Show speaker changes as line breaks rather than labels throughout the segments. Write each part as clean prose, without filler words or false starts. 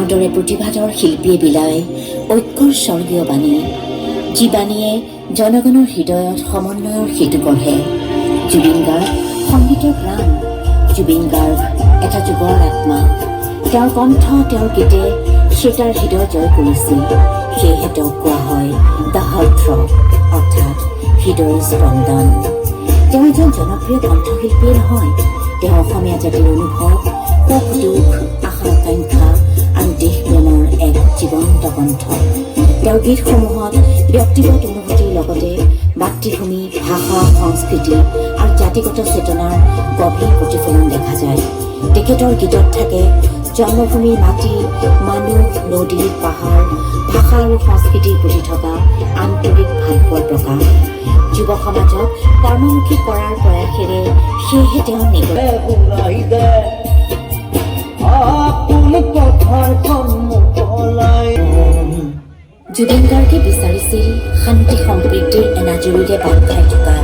তেওঁৰ দৰে প্ৰতিভাধৰ শিল্পীয়ে বিলায় ঐক্যৰ স্বৰ্গীয় বাণী, যি বাণীয়ে জনগণৰ হৃদয়ত সমন্বয়ৰ সেতু গঢ়ে। জুবিন গাৰ্গ সংগীতৰ প্ৰাণ, জুবিন গাৰ্গ এটা যুগৰ আত্মা। তেওঁৰ কণ্ঠ, তেওঁৰ গীতে শ্ৰোতাৰ হৃদয় জয় কৰিছিল। সেয়েহে তেওঁক কোৱা হয় দ্য হাৰ্ট থ্ৰব, অৰ্থাৎ হৃদয়ৰ স্পন্দন। তেওঁ এজন জনপ্ৰিয় কণ্ঠশিল্পীয়ে নহয়, তেওঁ অসমীয়া জাতিৰ অনুভৱ, সুখ দুখ, আশা আকাংক্ষা আৰু দেশপ্ৰেমৰ এক জীৱন্ত কণ্ঠ। তেওঁৰ গীতসমূহত ব্যক্তিগত অনুভূতিৰ লগতে মাতৃভূমি, ভাষা, সংস্কৃতি আৰু জাতিগত চেতনাৰ গভীৰ প্ৰতিফলন দেখা যায়। তেখেতৰ গীতত থাকে জন্মভূমিৰ মাটি, মানুহ, নদী, পাহাৰ, ভাষা আৰু সংস্কৃতিৰ প্ৰতি থকা আন্তৰিক ভালপোৱাৰ প্ৰকাশ। যুৱ সমাজক কৰ্মমুখী কৰাৰ প্ৰয়াসেৰে সেয়েহে তেওঁ জুবিন গাৰ্গে বিচাৰিছিল শান্তি সম্প্ৰীতিৰ এনাজৰীৰে বান্ধ খাই থকা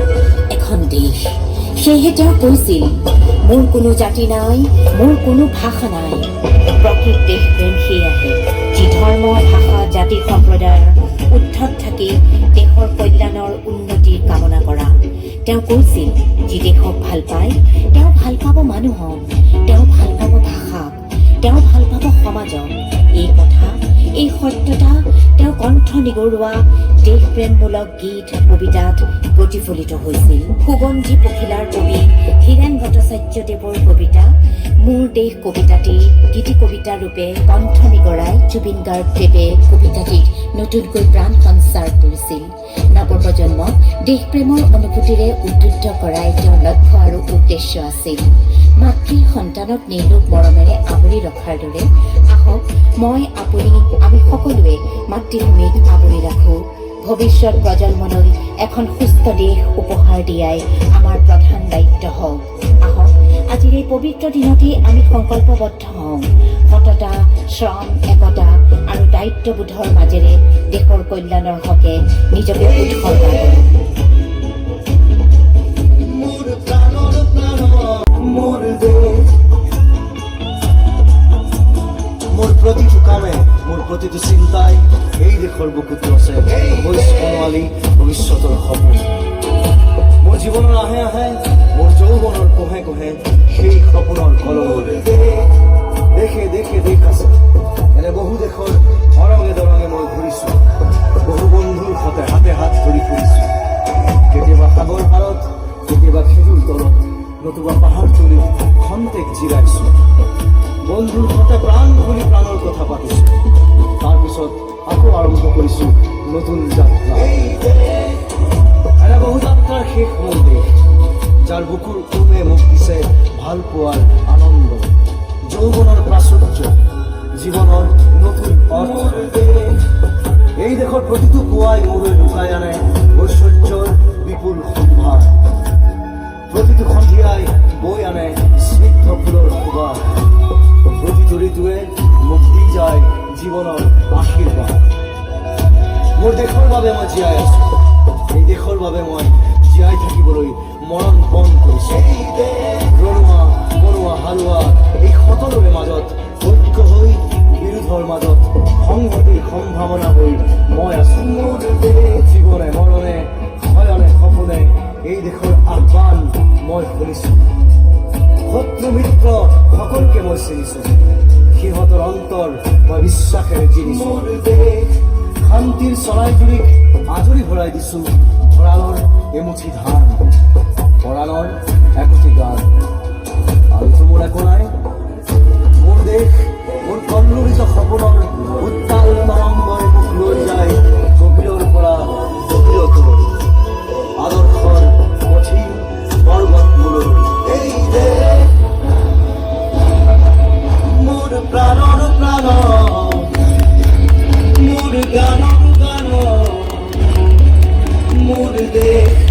এখন দেশ। সেয়েহে তেওঁ কৈছিল, মোৰ কোনো জাতি নাই, মোৰ কোনো ভাষা নাই। প্ৰকৃত দেশপ্ৰেম সেয়াহে, যি ধৰ্ম, ভাষা, জাতি সম্প্ৰদায়ৰ ঊৰ্ধত থাকি দেশৰ কল্যাণৰ উন্নতিৰ কামনা কৰা। তেওঁ কৈছিল, যি দেশক ভাল পায় তেওঁ ভাল পাব মানুহক, তেওঁ ভাল পাব ভাষাক, তেওঁ ভাল পাব সমাজক। এই কথা, এই সত্যতা তেওঁ কণ্ঠ নিগৰুৱা দেশপ্ৰেমমূলক গীত, কবিতাত প্ৰতিফলিত হৈছিল। সুগন্ধি পখিলাৰ কবি হীৰেন ভট্টাচাৰ্যদেৱৰ কবিতা মোৰ দেশ কবিতাটি গীতি কবিতা ৰূপে কণ্ঠ নিগৰাই জুবিন গাৰ্গদেৱে কবিতাটিক নতুনকৈ প্ৰাণ সঞ্চাৰ কৰিছিল। নৱপ্ৰজন্মক দেশপ্ৰেমৰ অনুভূতিৰে উদ্বুদ্ধ কৰাই তেওঁৰ লক্ষ্য আৰু উদ্দেশ্য আছিল। মাতৃ সন্তানক নিৰ্লোভ মৰমেৰে আৱৰি ৰখাৰ দৰে আহক মই, আপুনি, আমি সকলোৱে মাতৃভূমিক আৱৰি ৰাখোঁ। ভৱিষ্যত প্ৰজন্মলৈ এখন সুস্থ দেশ উপহাৰ দিয়াই আমাৰ প্ৰধান দায়িত্ব হওক। আহক আজিৰ এই পবিত্ৰ দিনতেই আমি সংকল্পবদ্ধ হওঁ, সততা, শ্ৰম, একতা আৰু দায়িত্ববোধৰ মাজেৰে দেশৰ কল্যাণৰ হকে নিজকে উৎসৰ্গা কৰোঁ।
মোৰ প্ৰতিটো কামে, মোৰ প্ৰতিটো চিন্তাই এই দেশৰ বুকুত আছে বনোৱালী ভৱিষ্যতৰ সপোন। মোৰ জীৱনৰ আহে আহে, মোৰ যৌৱনৰ কোহে কোহে সেই সপোনৰ কলম। দেশে দেশে দেশ আছে, এনে বহু দেশৰ অৰঙে দৰঙে মই ঘূৰিছোঁ, বহু বন্ধুৰ সতে হাতে হাত ধৰি ফুৰিছোঁ। কেতিয়াবা সাগৰ পাৰত, কেতিয়াবা খেজুৰ তলত, নতুবা পাহাৰ তুলি খন্তেক জিৰাইছোঁ। বন্ধুৰ সতে প্ৰাণ খুলি প্ৰাণৰ কথা পাতিছোঁ, তাৰপিছত আকৌ আৰম্ভ কৰিছোঁ নতুন যাত্ৰা। এনে বহু যাত্ৰাৰ শেষ মোৰ দেশ, যাৰ বুকুৰ কোণে মোক দিছে ভাল পোৱাৰ আনন্দ, যৌৱনৰ প্ৰাচুৰ্য, জীৱনৰ নতুন অৰ্থ। এই দেশৰ প্ৰতিটো পুৱাই মোলৈ লুকাই আনে ঐশ্বৰ্যৰ বিপুল সম্ভাৰ, প্ৰতিটো সন্ধিয়াই বৈ আনে স্নিগ্ধ ফুলৰ সুবাস, প্ৰতিটো ঋতুৱে মোক দি যায় জীৱনৰ আশীৰ্বাদ। মোৰ দেশৰ বাবে মই জীয়াই আছো, এই দেশৰ বাবে মই জীয়াই থাকিবলৈ মৰণ পণ কৰিছো। ৰণুৱা বনুৱা হাৰুৱা এই সকলোৰে মাজত ঐক্য হৈ, বিৰোধৰ মাজত সংহতিৰ সম্ভাৱনা হৈ মই আছো। জীৱনে মৰণে, শয়নে সপোনে এই দেশৰ আহ্বান মই শুনিছো। শত্ৰু মিত্ৰ সকলোকে মই চিনিছো, সিহঁতৰ অন্তৰ মই বিশ্বাসেৰে চিনিছো। শান্তিৰ চৰাইজুৰিক আজৰি ভৰাই দিছো, ভঁৰালৰ এমুঠি ধান, ভঁৰালৰ একোটি গান। আৰুতো মোৰ একো নাই, মোৰ দেশ, মোৰ কল্লোলিত সপোনৰ উত্তাল তৰংগই মোক লৈ যায় গভীৰৰ পৰা গভীৰতলৈ, আদৰ্শৰ কঠিন পৰ্বতমূললৈ। এই দেশ মোৰ প্ৰাণৰ প্ৰাণ, মোৰ গানৰ গান, মোৰ দেশ।